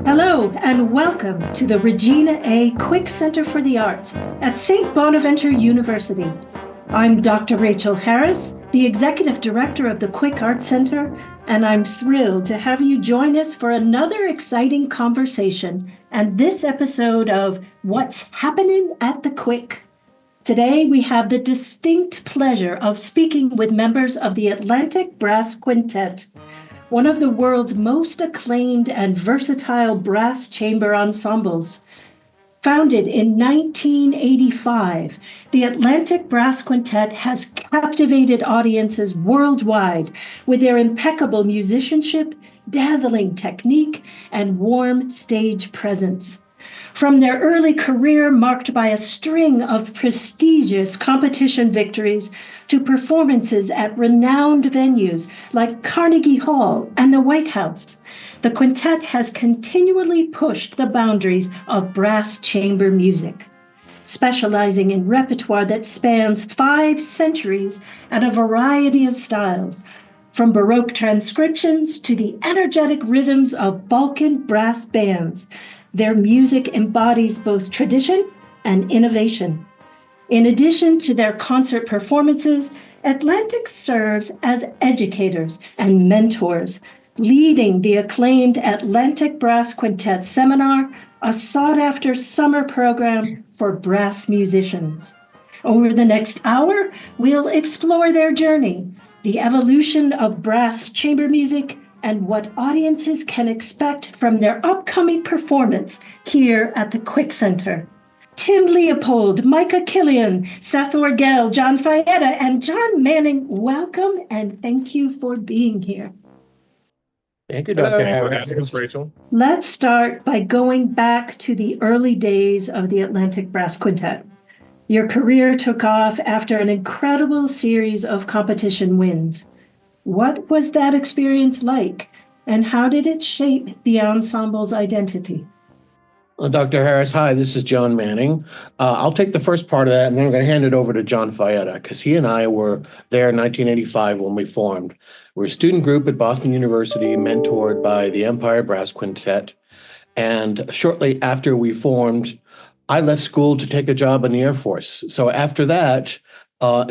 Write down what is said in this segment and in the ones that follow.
Hello and welcome to the Regina A. Quick Center for the Arts at St. Bonaventure University. I'm Dr. Rachel Harris, the Executive Director of the Quick Arts Center, and I'm thrilled to have you join us for another exciting conversation and this episode of What's Happening at the Quick. Today, we have the distinct pleasure of speaking with members of the Atlantic Brass Quintet, one of the world's most acclaimed and versatile brass chamber ensembles. Founded in 1985, the Atlantic Brass Quintet has captivated audiences worldwide with their impeccable musicianship, dazzling technique, and warm stage presence. From their early career marked by a string of prestigious competition victories to performances at renowned venues like Carnegie Hall and the White House, the quintet has continually pushed the boundaries of brass chamber music, specializing in repertoire that spans 5 centuries and a variety of styles, from Baroque transcriptions to the energetic rhythms of Balkan brass bands. Their music embodies both tradition and innovation. In addition to their concert performances, Atlantic serves as educators and mentors, leading the acclaimed Atlantic Brass Quintet Seminar, a sought-after summer program for brass musicians. Over the next hour, we'll explore their journey, the evolution of brass chamber music, and what audiences can expect from their upcoming performance here at the Quick Center. Tim Leopold, Micah Killian, Seth Orgel, John Fayetta, and John Manning, welcome and thank you for being here. Thank you, Dr. Harris. Thanks, Rachel. Let's start by going back to the early days of the Atlantic Brass Quintet. Your career took off after an incredible series of competition wins. What was that experience like, and how did it shape the ensemble's identity? Well, Dr. Harris, hi, this is John Manning. I'll take the first part of that, and then I'm going to hand it over to John Fayetta, because he and I were there in 1985 when we formed. We're a student group at Boston University, mentored by the Empire Brass Quintet. And shortly after we formed, I left school to take a job in the Air Force. So after that,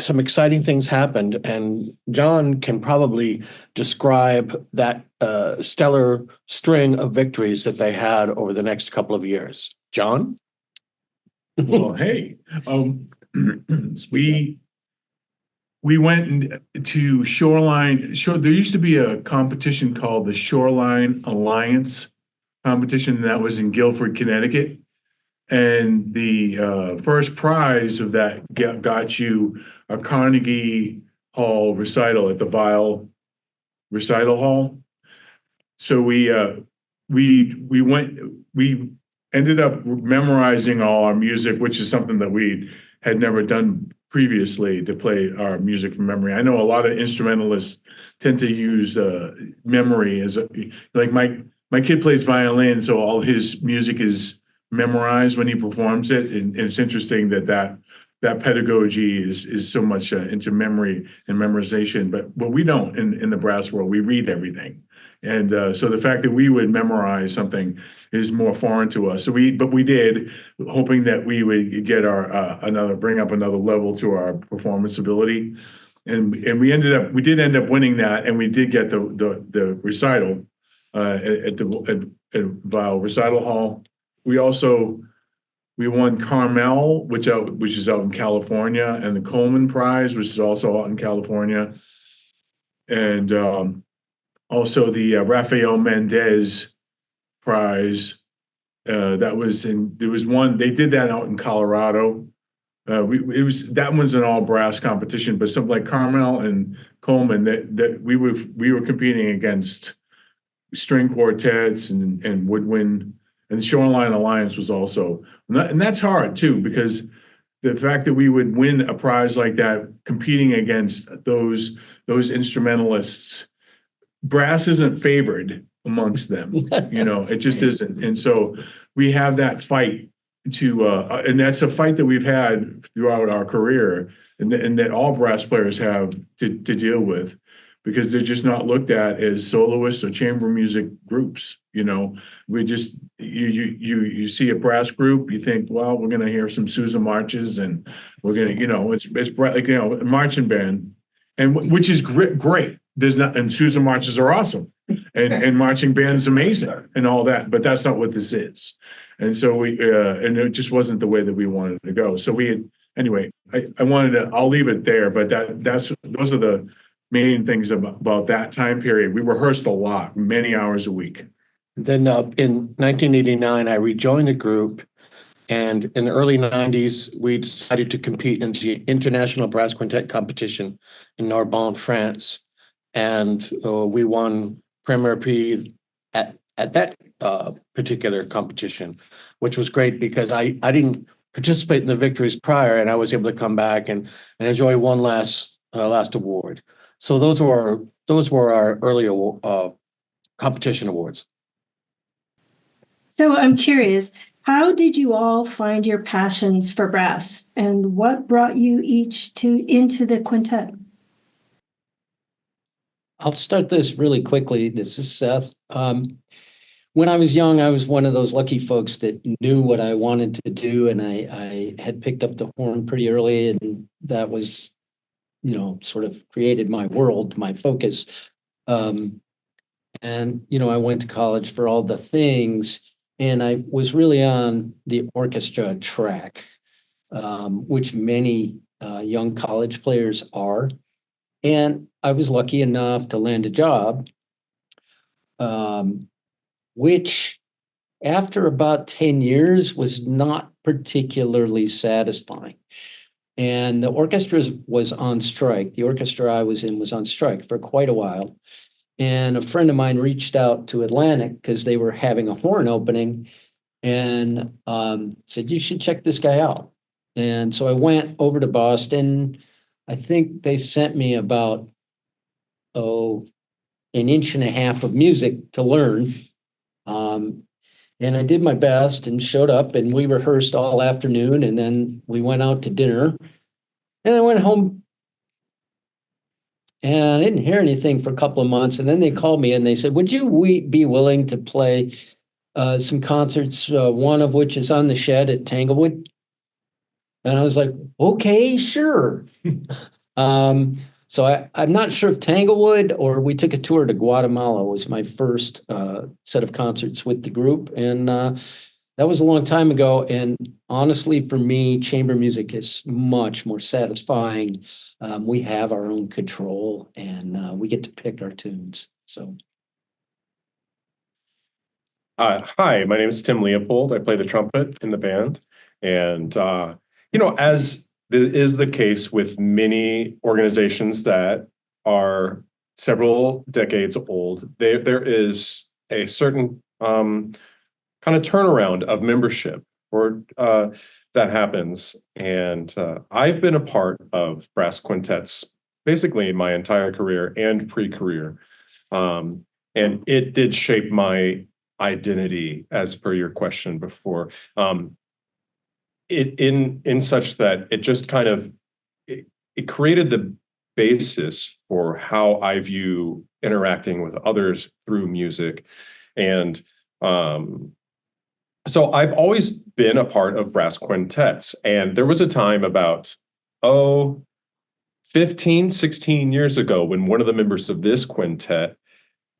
some exciting things happened, and John can probably describe that stellar string of victories that they had over the next couple of years. John? Well, hey, we went to Shoreline. There used to be a competition called the Shoreline Alliance competition that was in Guilford, Connecticut. And the first prize of that got you a Carnegie Hall recital at the Vial Recital Hall. So we ended up memorizing all our music, which is something that we had never done previously, to play our music from memory. I know a lot of instrumentalists tend to use memory as like my kid plays violin, so all his music is memorized when he performs it, and it's interesting that pedagogy is so much into memory and memorization, but we don't in the brass world. We read everything, and so the fact that we would memorize something is more foreign to us. So we did, hoping that we would get our bring up another level to our performance ability, and we did end up winning that, and we did get the recital at Vial Recital Hall. We won Carmel, which is out in California, and the Coleman Prize, which is also out in California, and also the Rafael Mendez Prize. There was one. They did that out in Colorado. That one's an all brass competition, but something like Carmel and Coleman, that we were competing against string quartets and woodwind. And the Shoreline Alliance was also, and that's hard too, because the fact that we would win a prize like that, competing against those instrumentalists, brass isn't favored amongst them. It just isn't. And so we have that fight and that's a fight that we've had throughout our career, and that all brass players have to deal with. because they're just not looked at as soloists or chamber music groups. We just you see a brass group, you think, well, we're gonna hear some Sousa marches, and we're gonna, it's like, a marching band, and which is great. There's not, and Sousa marches are awesome, and marching band is amazing, and all that. But that's not what this is. And so and it just wasn't the way that we wanted to go. So anyway, I wanted to, I'll leave it there, but those are the main things about that time period. We rehearsed a lot, many hours a week. Then in 1989, I rejoined the group, and in the early 90s, we decided to compete in the International Brass Quintet competition in Narbonne, France, and we won Premier Prix at that particular competition, which was great because I didn't participate in the victories prior, and I was able to come back and enjoy one last award. So those were our early competition awards. So I'm curious, how did you all find your passions for brass, and what brought you each into the quintet? I'll start this really quickly. This is Seth. When I was young, I was one of those lucky folks that knew what I wanted to do, and I had picked up the horn pretty early, and that was, sort of created my world, my focus. And, I went to college for all the things, and I was really on the orchestra track, which many young college players are. And I was lucky enough to land a job, which after about 10 years was not particularly satisfying. And the orchestra was on strike. The orchestra I was in was on strike for quite a while. And a friend of mine reached out to Atlantic because they were having a horn opening, and said, you should check this guy out. And so I went over to Boston. I think they sent me about, an inch and a half of music to learn. And I did my best and showed up, and we rehearsed all afternoon, and then we went out to dinner, and I went home, and I didn't hear anything for a couple of months. And then they called me and they said, would you be willing to play some concerts, one of which is on the Shed at Tanglewood? And I was like, okay, sure. So I'm not sure if Tanglewood or we took a tour to Guatemala was my first set of concerts with the group. And that was a long time ago. And honestly, for me, chamber music is much more satisfying. We have our own control, and we get to pick our tunes. So. Hi, my name is Tim Leopold. I play the trumpet in the band. And, as is the case with many organizations that are several decades old, there is a certain kind of turnaround of membership or that happens. And I've been a part of brass quintets basically my entire career and pre-career. And it did shape my identity, as per your question before. In such that it just kind of it created the basis for how I view interacting with others through music. And so I've always been a part of brass quintets. And there was a time about 15, 16 years ago when one of the members of this quintet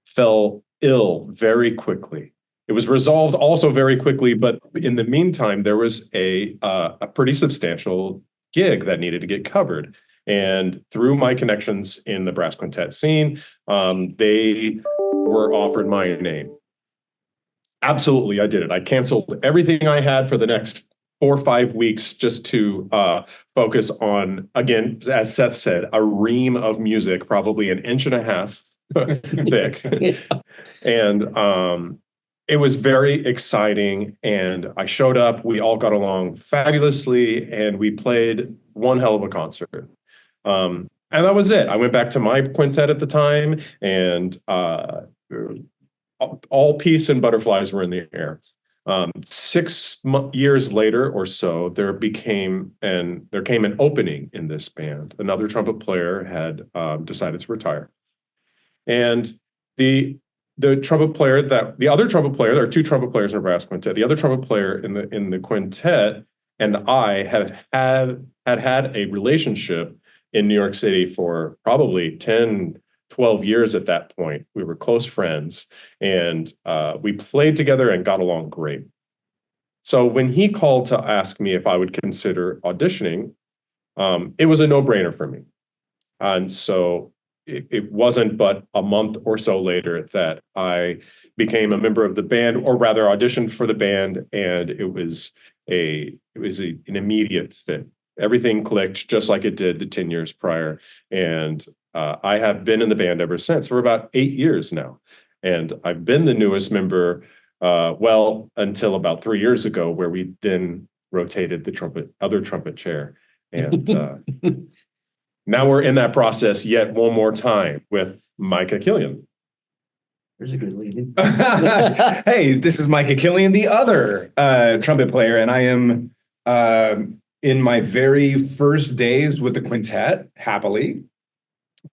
fell ill very quickly. It was resolved also very quickly, but in the meantime, there was a pretty substantial gig that needed to get covered. And through my connections in the brass quintet scene, they were offered my name. Absolutely, I did it. I canceled everything I had for the next 4 or 5 weeks just to focus on, again, as Seth said, a ream of music, probably an inch and a half thick. Yeah. And it was very exciting, and I showed up. We all got along fabulously, and we played one hell of a concert. And that was it. I went back to my quintet at the time, and all peace and butterflies were in the air. 6 years later or so, there came an opening in this band. Another trumpet player had decided to retire. And the trumpet player the other trumpet player, there are two trumpet players in a brass quintet. The other trumpet player in the quintet and I had a relationship in New York City for probably 10, 12 years at that point. We were close friends, and we played together and got along great. So when he called to ask me if I would consider auditioning, it was a no-brainer for me. And so it wasn't but a month or so later that I became a member of the band, or rather auditioned for the band, and it was an immediate fit. Everything clicked just like it did the 10 years prior. And I have been in the band ever since. For about 8 years now. And I've been the newest member, well, until about 3 years ago, where we then rotated the other trumpet chair. And now we're in that process yet one more time with Micah Killian. There's a good lead. Hey, this is Micah Killian, the other trumpet player, and I am in my very first days with the quintet, happily.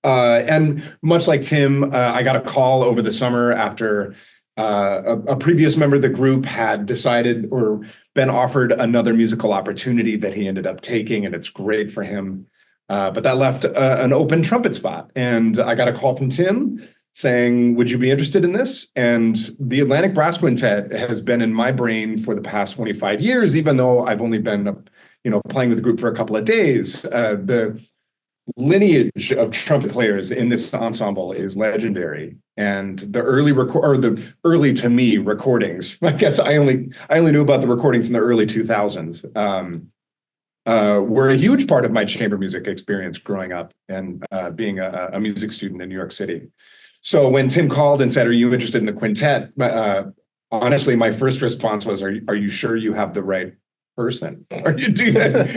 And much like Tim, I got a call over the summer after a previous member of the group had decided or been offered another musical opportunity that he ended up taking, and it's great for him. But that left an open trumpet spot. And I got a call from Tim saying, would you be interested in this? And the Atlantic Brass Quintet has been in my brain for the past 25 years, even though I've only been, playing with the group for a couple of days. The lineage of trumpet players in this ensemble is legendary. And the early to me recordings, I guess I only knew about the recordings in the early 2000s. Were a huge part of my chamber music experience growing up and being a music student in New York City. So when Tim called and said, "Are you interested in the quintet?" Honestly, my first response was, "Are you sure you have the right person? Are you doing it?"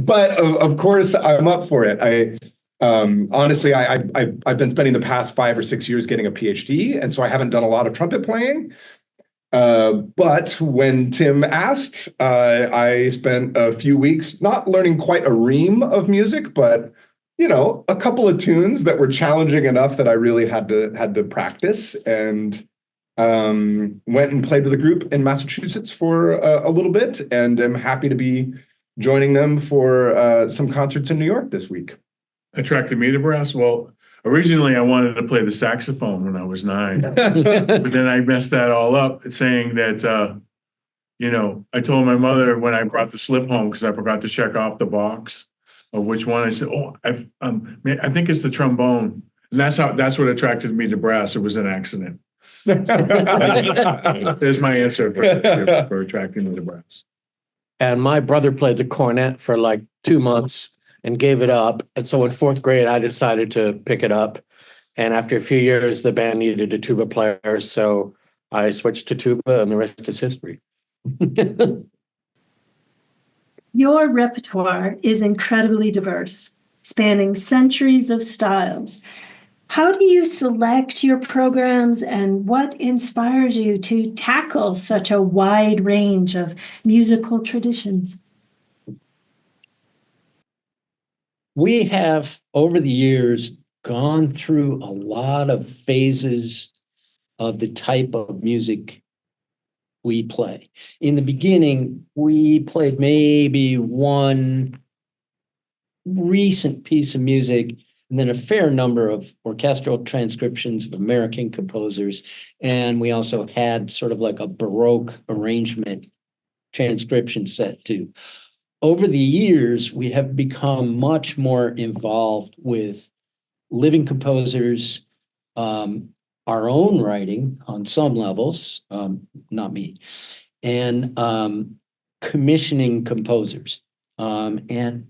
But of course, I'm up for it. Honestly, I've been spending the past 5 or 6 years getting a PhD, and so I haven't done a lot of trumpet playing. But when Tim asked, I spent a few weeks not learning quite a ream of music, but a couple of tunes that were challenging enough that I really had to practice, and went and played with a group in Massachusetts for a little bit, and I'm happy to be joining them for some concerts in New York this week. Attracted me to brass? Well, originally I wanted to play the saxophone when I was 9, but then I messed that all up, saying that, I told my mother when I brought the slip home, because I forgot to check off the box of which one, I said, "Oh, I think it's the trombone," and that's what attracted me to brass. It was an accident. So, there's my answer for attracting me to brass. And my brother played the cornet for like 2 months and gave it up. And so in 4th grade, I decided to pick it up. And after a few years, the band needed a tuba player. So I switched to tuba, and the rest is history. Your repertoire is incredibly diverse, spanning centuries of styles. How do you select your programs, and what inspires you to tackle such a wide range of musical traditions? We have, over the years, gone through a lot of phases of the type of music we play. In the beginning, we played maybe one recent piece of music, and then a fair number of orchestral transcriptions of American composers. And we also had sort of like a Baroque arrangement transcription set too. Over the years, we have become much more involved with living composers, our own writing on some levels, not me, and commissioning composers. And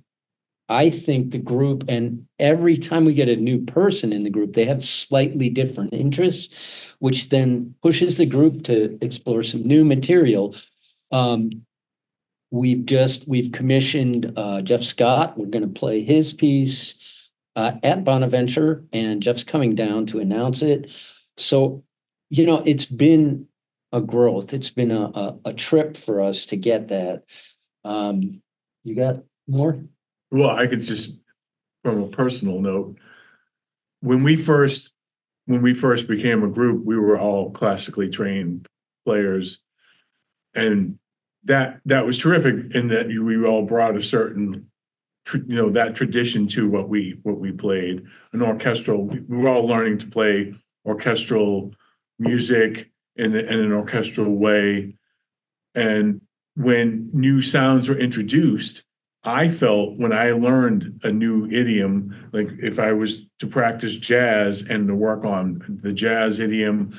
I think the group, and every time we get a new person in the group, they have slightly different interests, which then pushes the group to explore some new material. We've commissioned Jeff Scott. We're going to play his piece at Bonaventure, and Jeff's coming down to announce it. So, it's been a growth. It's been a trip for us to get that. You got more? Well, I could just, from a personal note, when we first became a group, we were all classically trained players, and that was terrific in that we all brought a certain that tradition to what we played. An orchestral, we were all learning to play orchestral music in an orchestral way. And when new sounds were introduced, I felt when I learned a new idiom, like if I was to practice jazz and to work on the jazz idiom,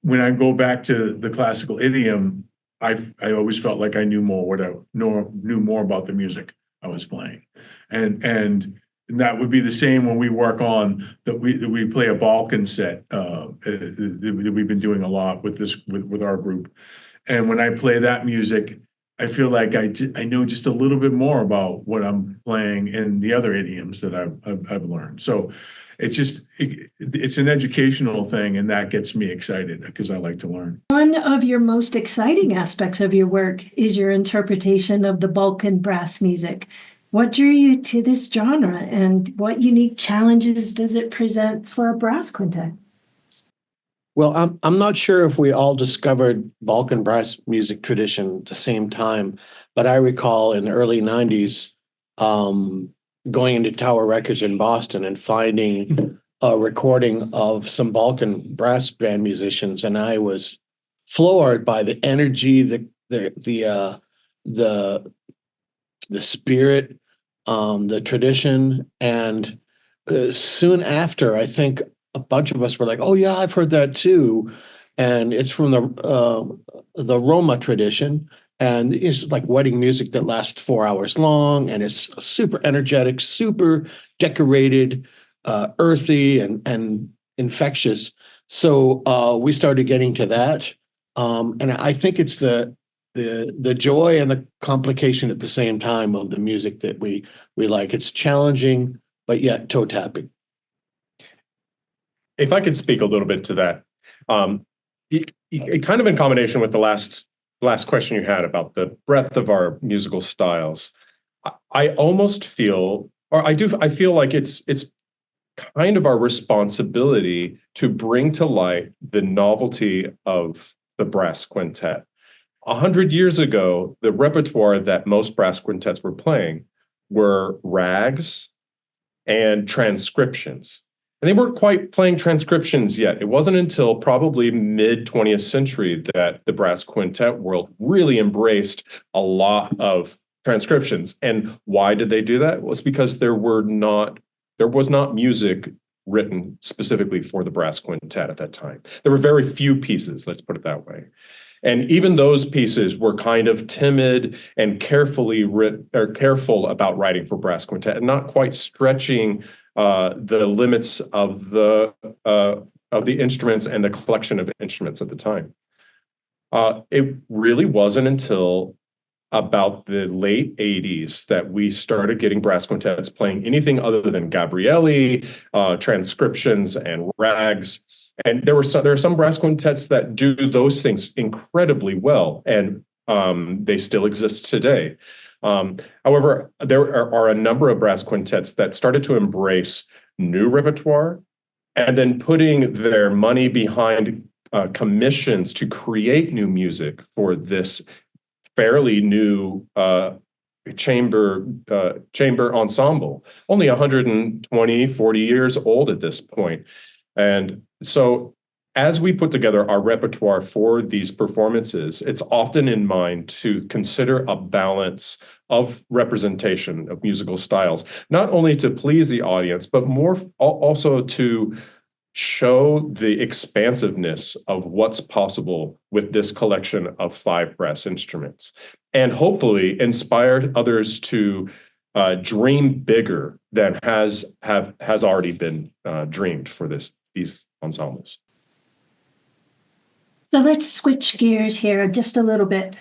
when I go back to the classical idiom, I always felt like I knew more knew more about the music I was playing, and that would be the same when we work on that we play a Balkan set that we've been doing a lot with with our group, and when I play that music, I feel like I know just a little bit more about what I'm playing and the other idioms that I've learned. So it's an educational thing, and that gets me excited because I like to learn. One of your most exciting aspects of your work is your interpretation of the Balkan brass music. What drew you to this genre, and what unique challenges does it present for a brass quintet? Well, I'm not sure if we all discovered Balkan brass music tradition at the same time, but I recall in the early 90s going into Tower Records in Boston and finding a recording of some Balkan brass band musicians, and I was floored by the energy, the spirit, the tradition, and soon after, I think a bunch of us were like, "Oh yeah, I've heard that too," and it's from the Roma tradition, and it's like wedding music that lasts 4 hours long, and it's super energetic, super decorated, earthy, and infectious. So we started getting to that, and I think it's the joy and the complication at the same time of the music that we like. It's challenging, but yet toe tapping. If I could speak a little bit to that, kind of in combination with the last question you had about the breadth of our musical styles, I almost feel, or I feel like it's kind of our responsibility to bring to light the novelty of the brass quintet. 100 years ago, the repertoire that most brass quintets were playing were rags and transcriptions. And they weren't quite playing transcriptions yet. It wasn't until probably mid 20th century that the brass quintet world really embraced a lot of transcriptions. And why did they do that? It was because there was not music written specifically for the brass quintet at that time. There were very few pieces, let's put it that way. And even those pieces were kind of timid and careful about writing for brass quintet and not quite stretching the limits of the instruments and the collection of instruments at the time. It really wasn't until about the late 80s that we started getting brass quintets playing anything other than Gabrielli, transcriptions, and rags. And there are some brass quintets that do those things incredibly well, and they still exist today. However, there are a number of brass quintets that started to embrace new repertoire and then putting their money behind commissions to create new music for this fairly new chamber ensemble, only 120, 40 years old at this point. And so as we put together our repertoire for these performances, it's often in mind to consider a balance of representation of musical styles, not only to please the audience, but more also to show the expansiveness of what's possible with this collection of 5 brass instruments, and hopefully inspire others to dream bigger than has already been dreamed for these ensembles. So let's switch gears here just a little bit.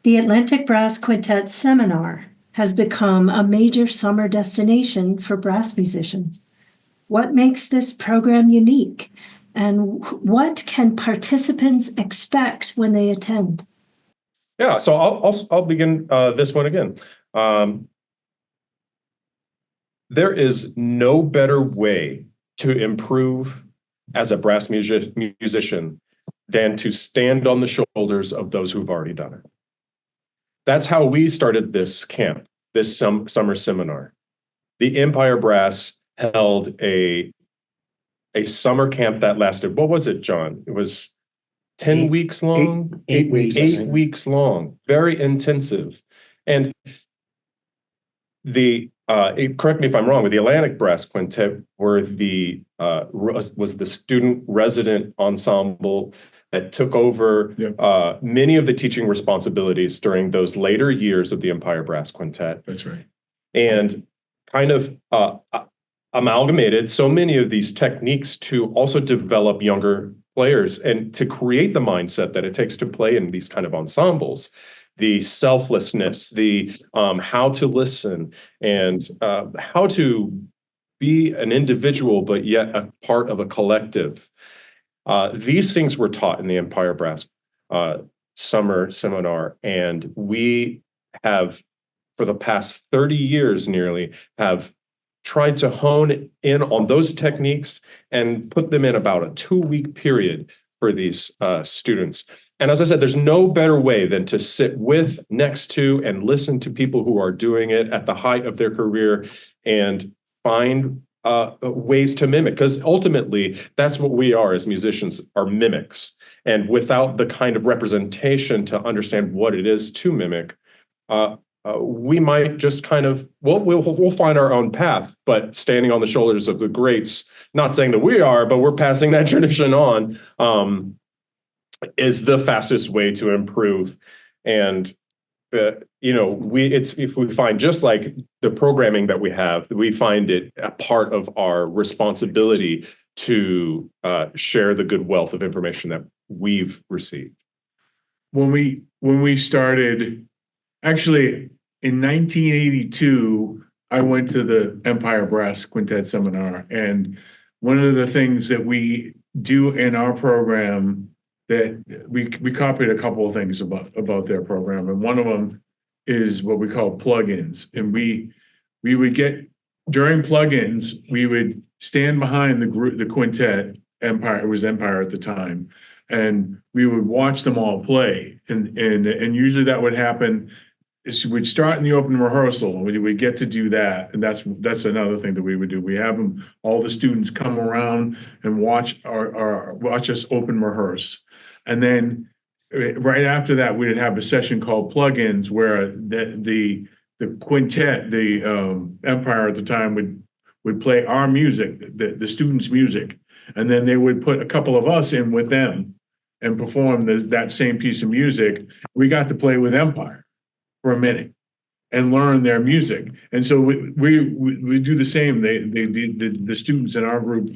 The Atlantic Brass Quintet Seminar has become a major summer destination for brass musicians. What makes this program unique, and what can participants expect when they attend? Yeah, so I'll begin this one again. there is no better way to improve as a brass musician than to stand on the shoulders of those who've already done it. That's how we started this camp, this summer seminar. The Empire Brass held a summer camp that lasted, what was it, John? It was 10 weeks long? 8 weeks. 8 weeks long, very intensive. And correct me if I'm wrong, but the Atlantic Brass Quintet was the student resident ensemble that took over many of the teaching responsibilities during those later years of the Empire Brass Quintet. That's right. And kind of amalgamated so many of these techniques to also develop younger players and to create the mindset that it takes to play in these kind of ensembles. The selflessness, the how to listen, and how to be an individual, but yet a part of a collective. These things were taught in the Empire Brass summer seminar, and we have, for the past 30 years nearly, have tried to hone in on those techniques and put them in about a 2-week period for these students. And as I said, there's no better way than to sit with, next to, and listen to people who are doing it at the height of their career and find ways to mimic. Because ultimately, that's what we are as musicians, are mimics. And without the kind of representation to understand what it is to mimic, we might just kind of, we'll find our own path, but standing on the shoulders of the greats, not saying that we are, but we're passing that tradition on, is the fastest way to improve. And if we find, just like the programming that we have, we find it a part of our responsibility to share the good wealth of information that we've received. When we started, actually in 1982, I went to the Empire Brass Quintet seminar, and one of the things that we do in our program, that we copied a couple of things about their program, and one of them is what we call plugins. And we would get, during plugins, we would stand behind the group, the quintet, Empire, it was Empire at the time, and we would watch them all play. And usually that would happen is we'd start in the open rehearsal, and we get to do that. And that's another thing that we would do. We have them, all the students, come around and watch us open rehearse. And then right after that, we'd have a session called plugins, where the quintet, the Empire at the time, would play our music, the students' music, and then they would put a couple of us in with them and perform that same piece of music. We got to play with Empire for a minute and learn their music. And so we do the same. The students in our group,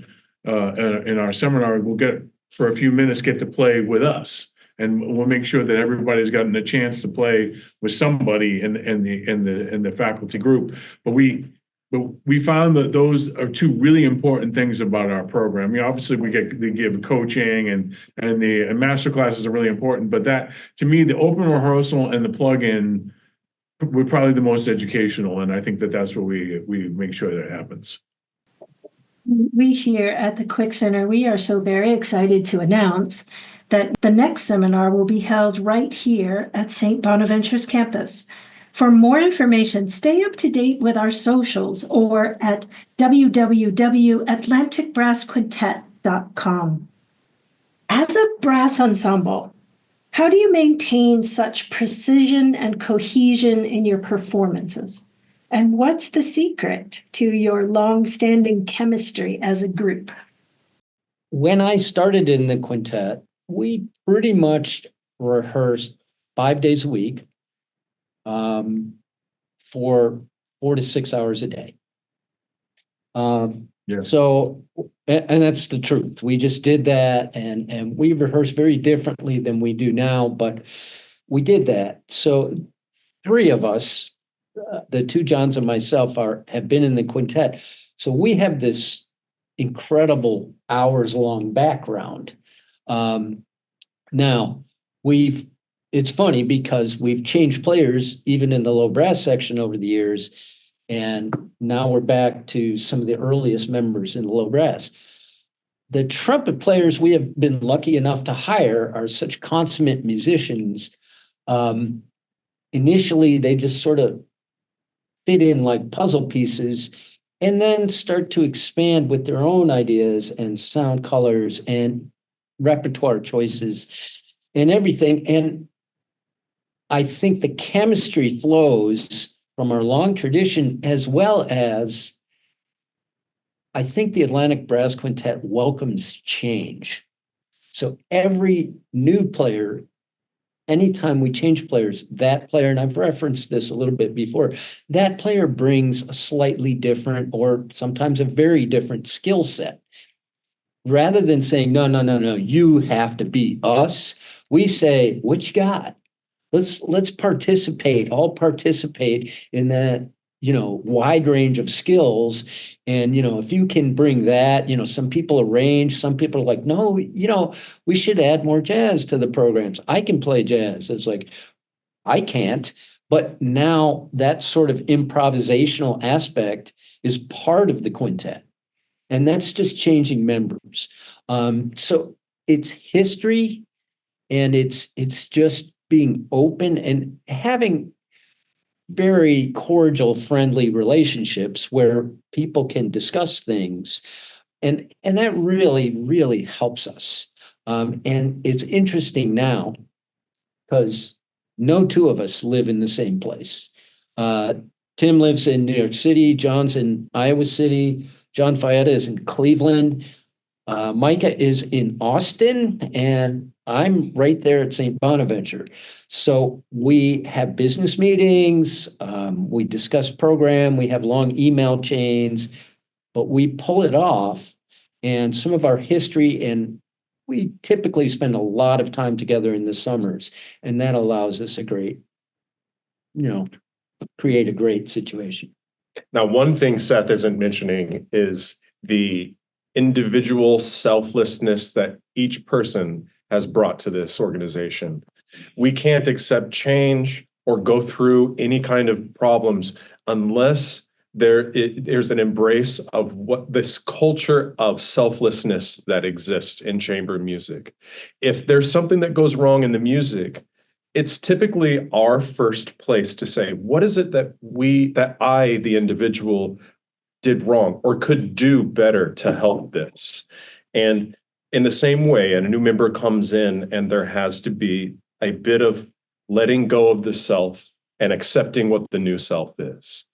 in our seminar, will get, for a few minutes, get to play with us, and we'll make sure that everybody's gotten a chance to play with somebody in the faculty group. But we found that those are two really important things about our program. Obviously we give coaching, and the master classes are really important, but that, to me, the open rehearsal and the plug-in were probably the most educational, and I think that's what we make sure that happens. We here at the Quick Center, we are so very excited to announce that the next seminar will be held right here at St. Bonaventure's campus. For more information, stay up to date with our socials or at www.atlanticbrassquintet.com. As a brass ensemble, how do you maintain such precision and cohesion in your performances? And what's the secret to your long-standing chemistry as a group? When I started in the quintet, we pretty much rehearsed 5 days a week, for 4 to 6 hours a day. So, and that's the truth. We just did that, and we rehearse very differently than we do now, but we did that. So 3 of us, the 2 Johns and myself, have been in the quintet. So we have this incredible hours-long background. Now, it's funny because we've changed players even in the low brass section over the years. And now we're back to some of the earliest members in the low brass. The trumpet players we have been lucky enough to hire are such consummate musicians. Initially, they just sort of fit in like puzzle pieces and then start to expand with their own ideas and sound colors and repertoire choices and everything. And I think the chemistry flows from our long tradition, as well as I think the Atlantic Brass Quintet welcomes change. So every new player, anytime we change players, that player, and I've referenced this a little bit before, that player brings a slightly different or sometimes a very different skill set. Rather than saying, no, no, no, no, you have to be us, we say, what you got? Let's participate, all participate in that, wide range of skills. And, if you can bring that, some people arrange, some people are like, no, we should add more jazz to the programs. I can play jazz. It's like, I can't. But now that sort of improvisational aspect is part of the quintet. And that's just changing members. So it's history, and it's just being open and having very cordial, friendly relationships where people can discuss things, and that really, really helps us. And it's interesting now because no two of us live in the same place. Uh, Tim lives in New York City. John's in Iowa City. John Fayetta is in Cleveland. Micah is in Austin, and I'm right there at St. Bonaventure. So we have business meetings, we discuss program, we have long email chains, but we pull it off. And some of our history, and we typically spend a lot of time together in the summers, and that allows us create a great situation. Now, one thing Seth isn't mentioning is the individual selflessness that each person has brought to this organization. We can't accept change or go through any kind of problems unless there's an embrace of what this culture of selflessness that exists in chamber music. If there's something that goes wrong in the music, it's typically our first place to say, what is it that I, the individual, did wrong or could do better to help this? And in the same way, a new member comes in and there has to be a bit of letting go of the self and accepting what the new self is.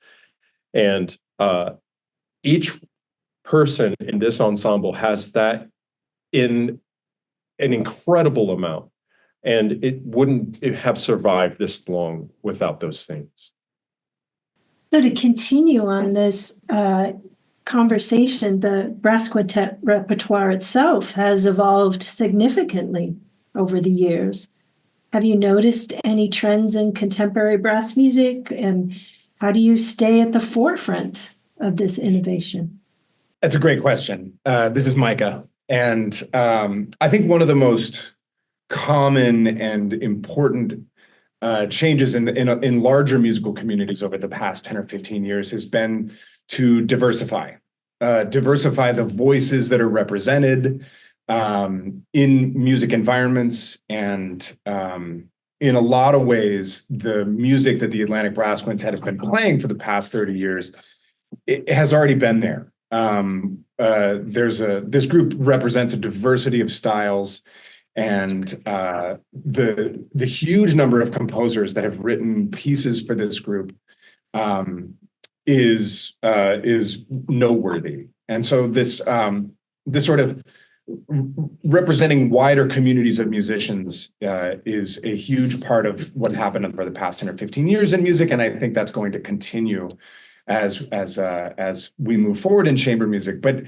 And each person in this ensemble has that in an incredible amount. And it wouldn't have survived this long without those things. So to continue on this conversation, the brass quintet repertoire itself has evolved significantly over the years. Have you noticed any trends in contemporary brass music, and how do you stay at the forefront of this innovation? That's a great question. This is Micah. And I think one of the most common and important changes in larger musical communities over the past 10 or 15 years has been to diversify the voices that are represented in music environments. And in a lot of ways, the music that the Atlantic Brass Quintet has been playing for the past 30 years, it has already been there. This group represents a diversity of styles, and the huge number of composers that have written pieces for this group is noteworthy. And so this sort of representing wider communities of musicians is a huge part of what's happened over the past 10 or 15 years in music, and I think that's going to continue as we move forward in chamber music. But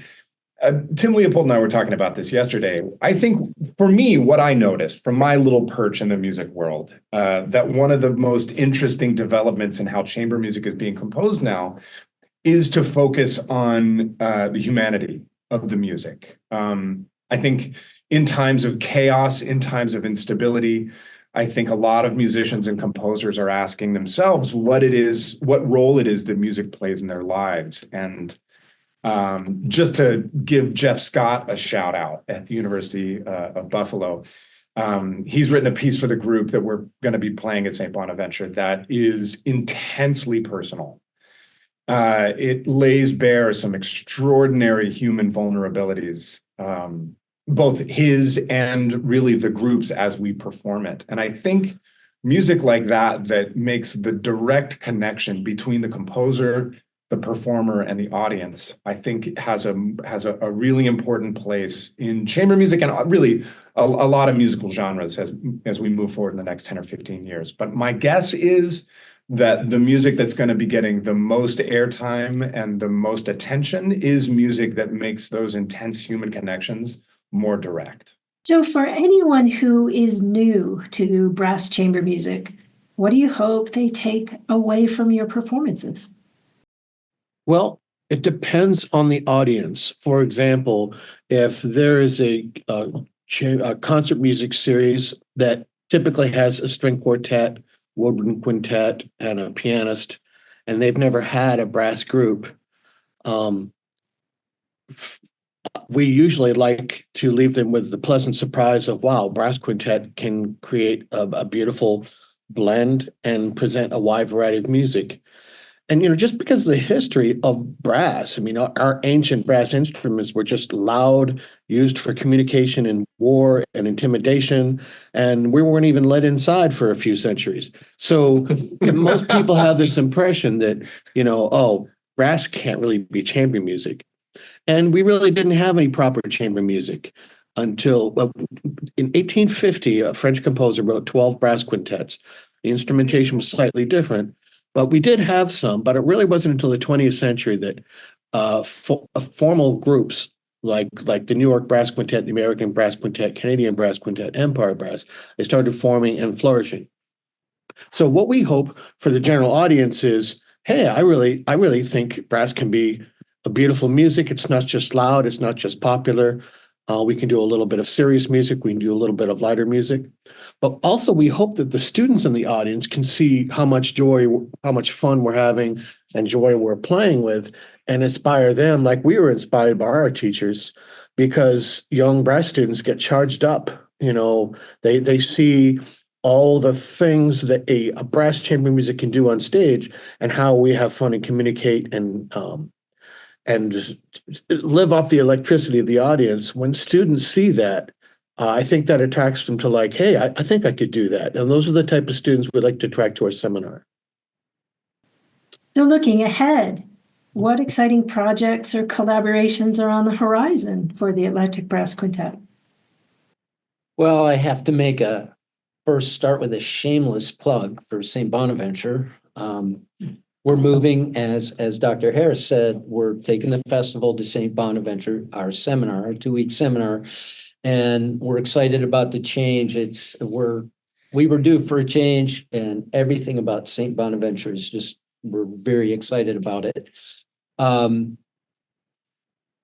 Tim Leopold and I were talking about this yesterday. I think for me, what I noticed from my little perch in the music world, that one of the most interesting developments in how chamber music is being composed now is to focus on the humanity of the music. I think in times of chaos, in times of instability, I think a lot of musicians and composers are asking themselves what role it is that music plays in their lives. And just to give Jeff Scott a shout out at the University of Buffalo, he's written a piece for the group that we're going to be playing at St. Bonaventure that is intensely personal. It lays bare some extraordinary human vulnerabilities, both his and really the group's as we perform it. And I think music like that makes the direct connection between the composer, the performer, and the audience, I think has a really important place in chamber music and really a lot of musical genres as we move forward in the next 10 or 15 years. But my guess is that the music that's going to be getting the most airtime and the most attention is music that makes those intense human connections more direct. So for anyone who is new to brass chamber music, what do you hope they take away from your performances? Well, it depends on the audience. For example, if there is a concert music series that typically has a string quartet, woodwind quintet, and a pianist, and they've never had a brass group, we usually like to leave them with the pleasant surprise of, wow, brass quintet can create a beautiful blend and present a wide variety of music. And, just because of the history of brass, I mean, our ancient brass instruments were just loud, used for communication in war and intimidation, and we weren't even let inside for a few centuries. So most people have this impression that, oh, brass can't really be chamber music. And we really didn't have any proper chamber music until, well, in 1850, a French composer wrote 12 brass quintets. The instrumentation was slightly different, but we did have some, but it really wasn't until the 20th century that formal groups like the New York Brass Quintet, the American Brass Quintet, Canadian Brass Quintet, Empire Brass, they started forming and flourishing. So what we hope for the general audience is, hey, I really think brass can be a beautiful music. It's not just loud, it's not just popular. We can do a little bit of serious music, we can do a little bit of lighter music. But also we hope that the students in the audience can see how much joy, how much fun we're having and joy we're playing with, and inspire them like we were inspired by our teachers, because young brass students get charged up. They see all the things that a brass chamber music can do on stage, and how we have fun and communicate and just live off the electricity of the audience. When students see that, I think that attracts them to like, hey, I think I could do that. And those are the type of students we'd like to attract to our seminar. So looking ahead, what exciting projects or collaborations are on the horizon for the Atlantic Brass Quintet? Well, I have to first start with a shameless plug for St. Bonaventure. We're moving, as Dr. Harris said, we're taking the festival to St. Bonaventure, our 2-week seminar, and we're excited about the change. We were due for a change, and everything about St. Bonaventure is just, we're very excited about it.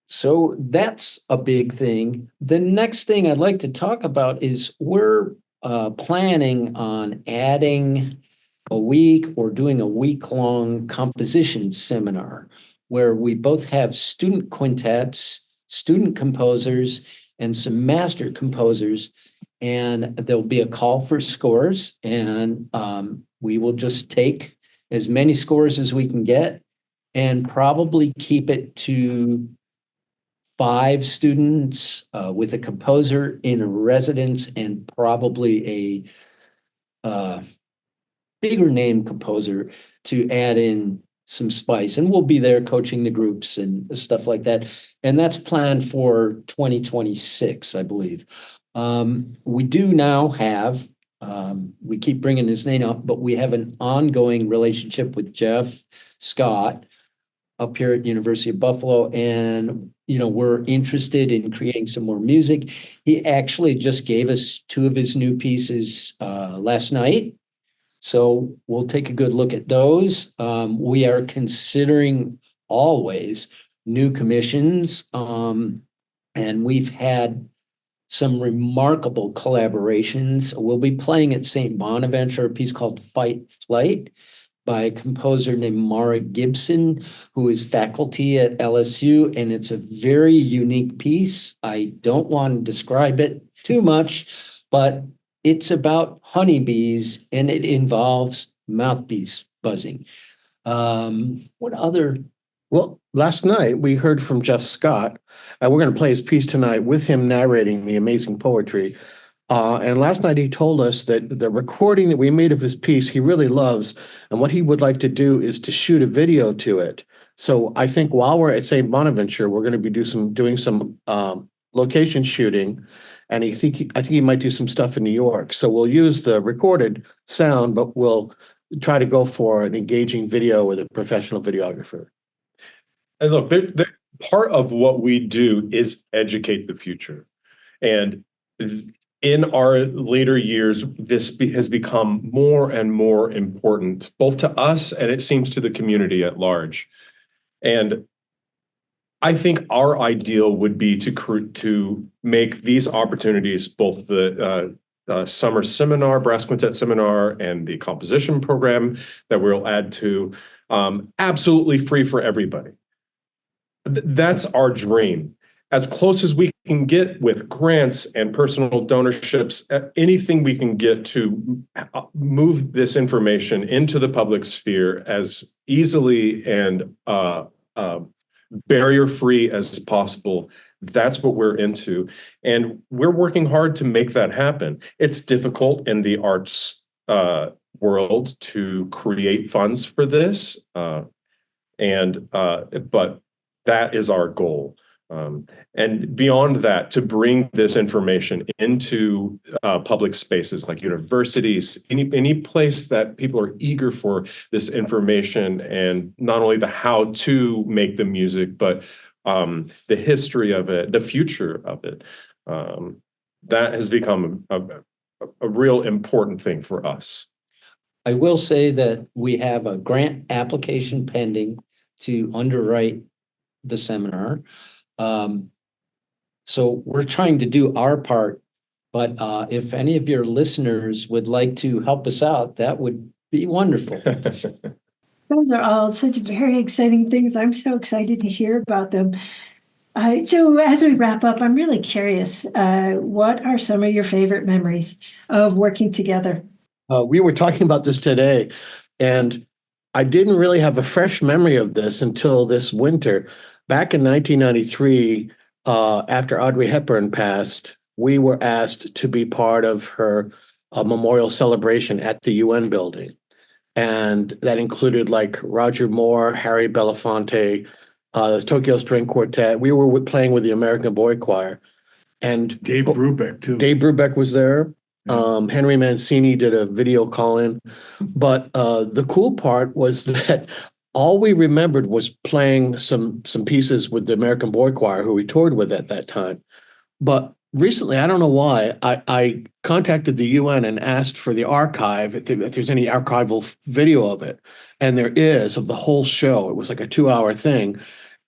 So that's a big thing. The next thing I'd like to talk about is we're planning on adding a week or doing a week-long composition seminar where we both have student quintets, student composers, and some master composers. And there'll be a call for scores, and we will just take as many scores as we can get and probably keep it to 5 students with a composer in a residence and probably a bigger name composer to add in some spice. And we'll be there coaching the groups and stuff like that. And that's planned for 2026, I believe. We do now have, we keep bringing his name up, but we have an ongoing relationship with Jeff Scott up here at University of Buffalo, and we're interested in creating some more music. He actually just gave us 2 of his new pieces last night, so we'll take a good look at those. We are considering always new commissions, and we've had some remarkable collaborations. We'll be playing at St. Bonaventure a piece called Fight Flight by a composer named Mara Gibson, who is faculty at LSU, and it's a very unique piece. I don't want to describe it too much, but it's about honeybees and it involves mouthpiece buzzing. What other? Well, last night we heard from Jeff Scott, and we're going to play his piece tonight with him narrating the amazing poetry. And last night he told us that the recording that we made of his piece he really loves, and what he would like to do is to shoot a video to it. So I think while we're at St. Bonaventure, we're going to be doing some location shooting, and I think he might do some stuff in New York. So we'll use the recorded sound, but we'll try to go for an engaging video with a professional videographer. And look, part of what we do is educate the future. And in our later years, this has become more and more important, both to us and it seems to the community at large. And I think our ideal would be to make these opportunities, both the summer seminar, brass quintet seminar, and the composition program that we'll add to, absolutely free for everybody. That's our dream. As close as we can get with grants and personal donorships, anything we can get to move this information into the public sphere as easily and barrier-free as possible, that's what we're into. And we're working hard to make that happen. It's difficult in the arts world to create funds for this, but that is our goal. And beyond that, to bring this information into public spaces like universities, any place that people are eager for this information, and not only the how to make the music, but the history of it, the future of it. That has become a real important thing for us. I will say that we have a grant application pending to underwrite the seminar. So we're trying to do our part, but if any of your listeners would like to help us out, that would be wonderful. Those are all such very exciting things. I'm so excited to hear about them. So as we wrap up, I'm really curious, what are some of your favorite memories of working together? We were talking about this today, and I didn't really have a fresh memory of this until this winter. Back in 1993, after Audrey Hepburn passed, we were asked to be part of her memorial celebration at the UN building. And that included like Roger Moore, Harry Belafonte, the Tokyo String Quartet. We were playing with the American Boy Choir. And Dave Brubeck, too. Dave Brubeck was there. Yeah. Henry Mancini did a video call-in. But the cool part was that all we remembered was playing some pieces with the American Boy Choir, who we toured with at that time. But recently, I don't know why, I contacted the UN and asked for the archive, if there's any archival video of it. And there is, of the whole show. It was like a 2-hour thing.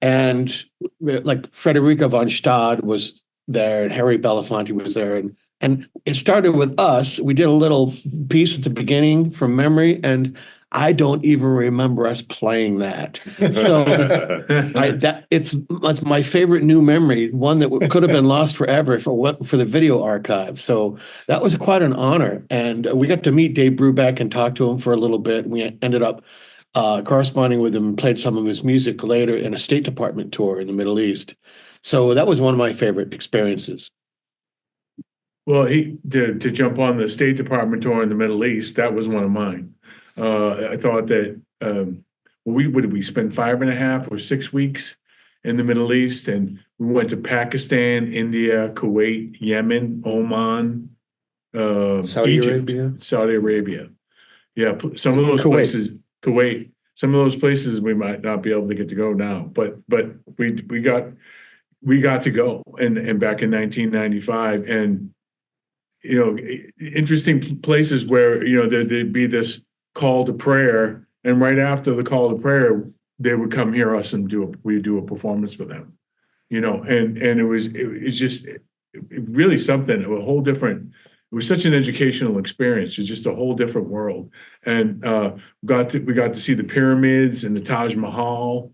And like Frederica von Stade was there, and Harry Belafonte was there. And it started with us. We did a little piece at the beginning from memory, and I don't even remember us playing that. So it's my favorite new memory, one that could have been lost forever for the video archive. So that was quite an honor. And we got to meet Dave Brubeck and talk to him for a little bit. We ended up corresponding with him and played some of his music later in a State Department tour in the Middle East. So that was one of my favorite experiences. Well, to jump on the State Department tour in the Middle East, that was one of mine. I thought that we spent 5.5 or 6 weeks in the Middle East, and we went to Pakistan, India, Kuwait, Yemen, Oman, Saudi Egypt, Arabia. Saudi Arabia. Yeah, some of those places, Kuwait. Some of those places we might not be able to get to go now, but we got to go, and back in 1995, and interesting places where there'd be this call to prayer, and right after the call to prayer, they would come hear us and we'd do a performance for them, and it was just really something, a whole different, it was such an educational experience. It's just a whole different world. And we got to see the pyramids and the Taj Mahal.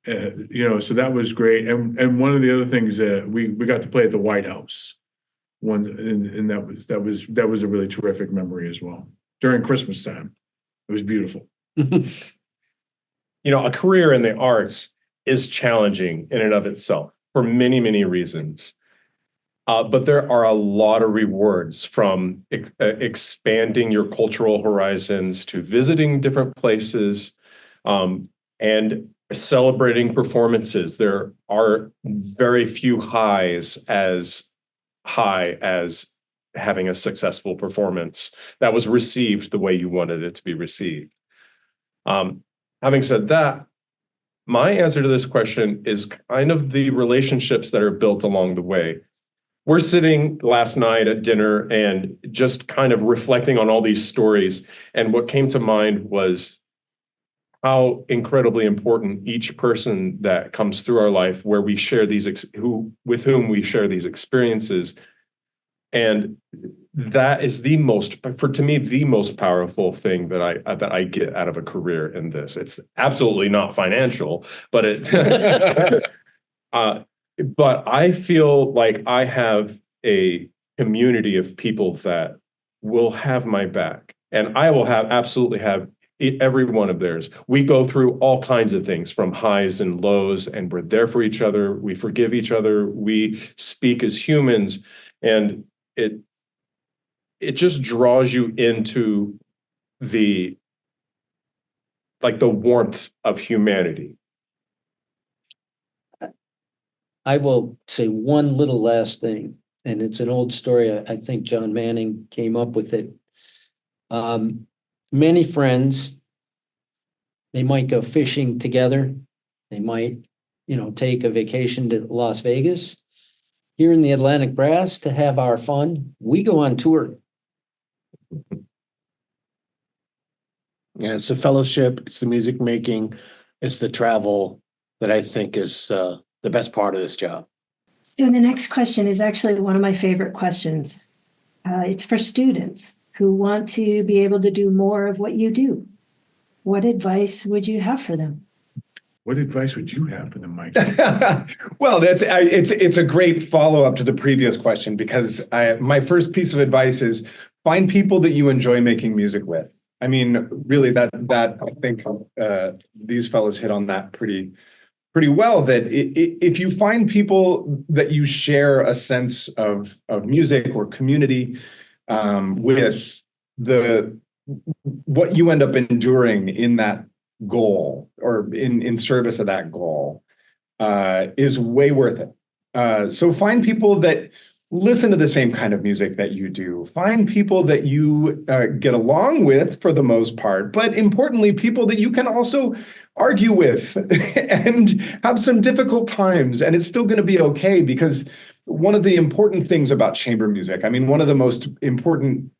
So that was great. And one of the other things we got to play at the White House. And that was a really terrific memory as well. During Christmas time, it was beautiful. A career in the arts is challenging in and of itself for many, many reasons. But there are a lot of rewards, from expanding your cultural horizons to visiting different places, and celebrating performances. There are very few highs as high as having a successful performance that was received the way you wanted it to be received. Having said that, my answer to this question is kind of the relationships that are built along the way. We're sitting last night at dinner and just kind of reflecting on all these stories. And what came to mind was how incredibly important each person that comes through our life, where we share with whom we share these experiences. And that is to me, the most powerful thing that I get out of a career in this. It's absolutely not financial, but but I feel like I have a community of people that will have my back, and I will absolutely have every one of theirs. We go through all kinds of things, from highs and lows, and we're there for each other. We forgive each other. We speak as humans, and it just draws you into the warmth of humanity. I will say one little last thing, and it's an old story. I think John Manning came up with it. Many friends, they might go fishing together. They might, take a vacation to Las Vegas. Here in the Atlantic Brass, to have our fun, we go on tour. Yeah, it's the fellowship, it's the music making, it's the travel that I think is the best part of this job. So the next question is actually one of my favorite questions. It's for students who want to be able to do more of what you do. What advice would you have for them? What advice would you have for them, Mike? Well, it's a great follow-up to the previous question, because my first piece of advice is find people that you enjoy making music with. I mean, really, that I think these fellas hit on that pretty well. That if you find people that you share a sense of music or community with, what you end up enduring in that goal, or in service of that goal, is way worth it. So find people that listen to the same kind of music that you do. Find people that you get along with for the most part, but importantly, people that you can also argue with and have some difficult times, and it's still going to be okay. Because one of the important things about chamber music, I mean, one of the most important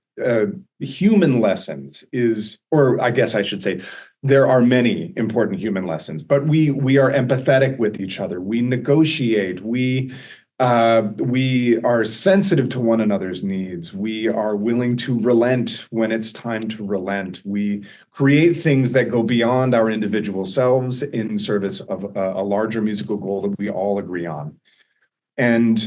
human lessons is, or I guess I should say, there are many important human lessons, but we are empathetic with each other. We negotiate. We are sensitive to one another's needs. We are willing to relent when it's time to relent. We create things that go beyond our individual selves in service of a larger musical goal that we all agree on. And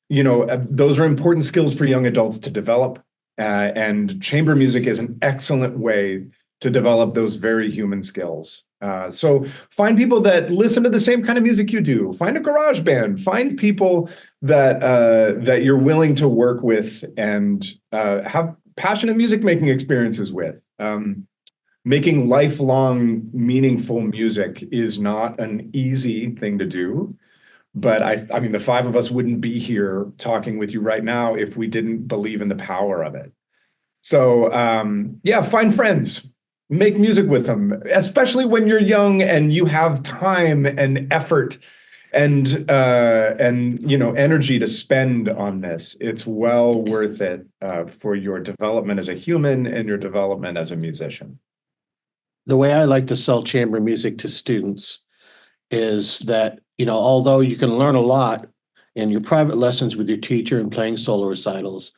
those are important skills for young adults to develop. And chamber music is an excellent way to develop those very human skills. So find people that listen to the same kind of music you do. Find a garage band. Find people that you're willing to work with and have passionate music making experiences with. Making lifelong, meaningful music is not an easy thing to do. But I mean, the five of us wouldn't be here talking with you right now if we didn't believe in the power of it. So find friends. Make music with them, especially when you're young and you have time and effort and energy to spend on this. It's well worth it for your development as a human and your development as a musician. The way I like to sell chamber music to students is that, although you can learn a lot And your private lessons with your teacher and playing solo recitals,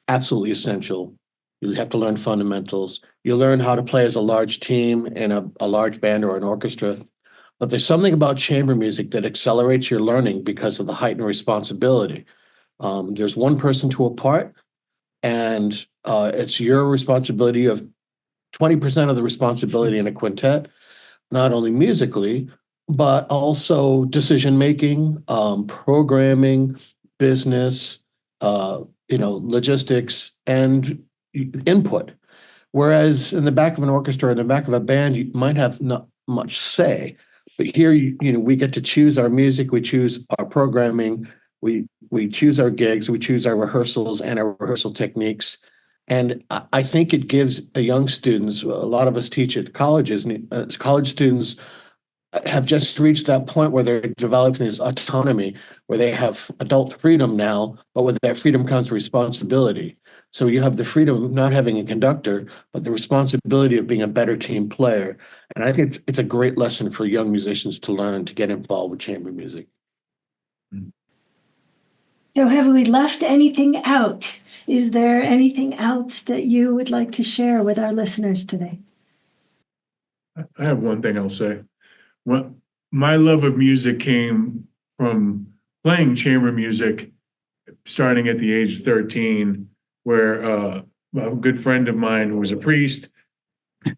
absolutely essential. You have to learn fundamentals. You learn how to play as a large team in a large band or an orchestra. But there's something about chamber music that accelerates your learning because of the heightened responsibility. There's one person to a part, and it's your responsibility of 20% of the responsibility in a quintet, not only musically, but also decision making, programming, business, logistics, and input. Whereas in the back of an orchestra, in the back of a band, you might have not much say. But here, we get to choose our music, we choose our programming, we choose our gigs, we choose our rehearsals and our rehearsal techniques. And I think it gives young students, a lot of us teach at colleges, and college students have just reached that point where they're developing this autonomy, where they have adult freedom now, but with that freedom comes responsibility. So you have the freedom of not having a conductor, but the responsibility of being a better team player. And I think it's a great lesson for young musicians to learn to get involved with chamber music. So have we left anything out? Is there anything else that you would like to share with our listeners today? I have one thing I'll say. Well, my love of music came from playing chamber music starting at the age of 13, where a good friend of mine who was a priest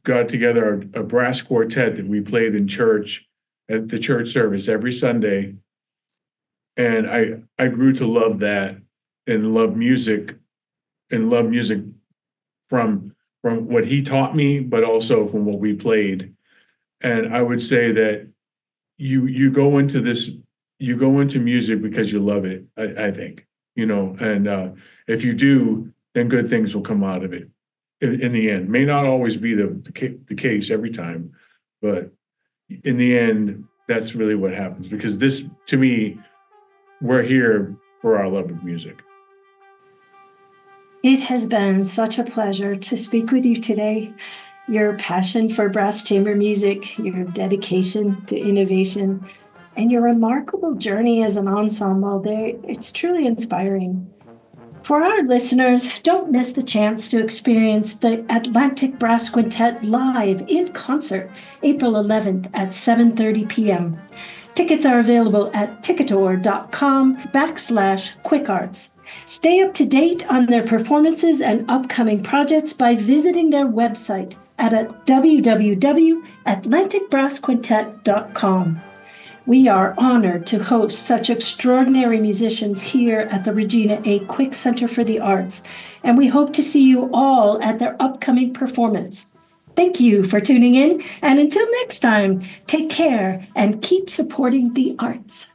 got together a brass quartet that we played in church at the church service every Sunday. And I grew to love that and love music from what he taught me, but also from what we played. And I would say that you go into music because you love it, I think, and if you do, then good things will come out of it in the end. May not always be the case every time, but in the end, that's really what happens, because this, to me, we're here for our love of music. It has been such a pleasure to speak with you today. Your passion for brass chamber music, your dedication to innovation, and your remarkable journey as an ensemble, it's truly inspiring. For our listeners, don't miss the chance to experience the Atlantic Brass Quintet live in concert, April 11th at 7:30 p.m. Tickets are available at ticketor.com/quickarts. Stay up to date on their performances and upcoming projects by visiting their website at www.atlanticbrassquintet.com. We are honored to host such extraordinary musicians here at the Regina A. Quick Center for the Arts, and we hope to see you all at their upcoming performance. Thank you for tuning in, and until next time, take care and keep supporting the arts.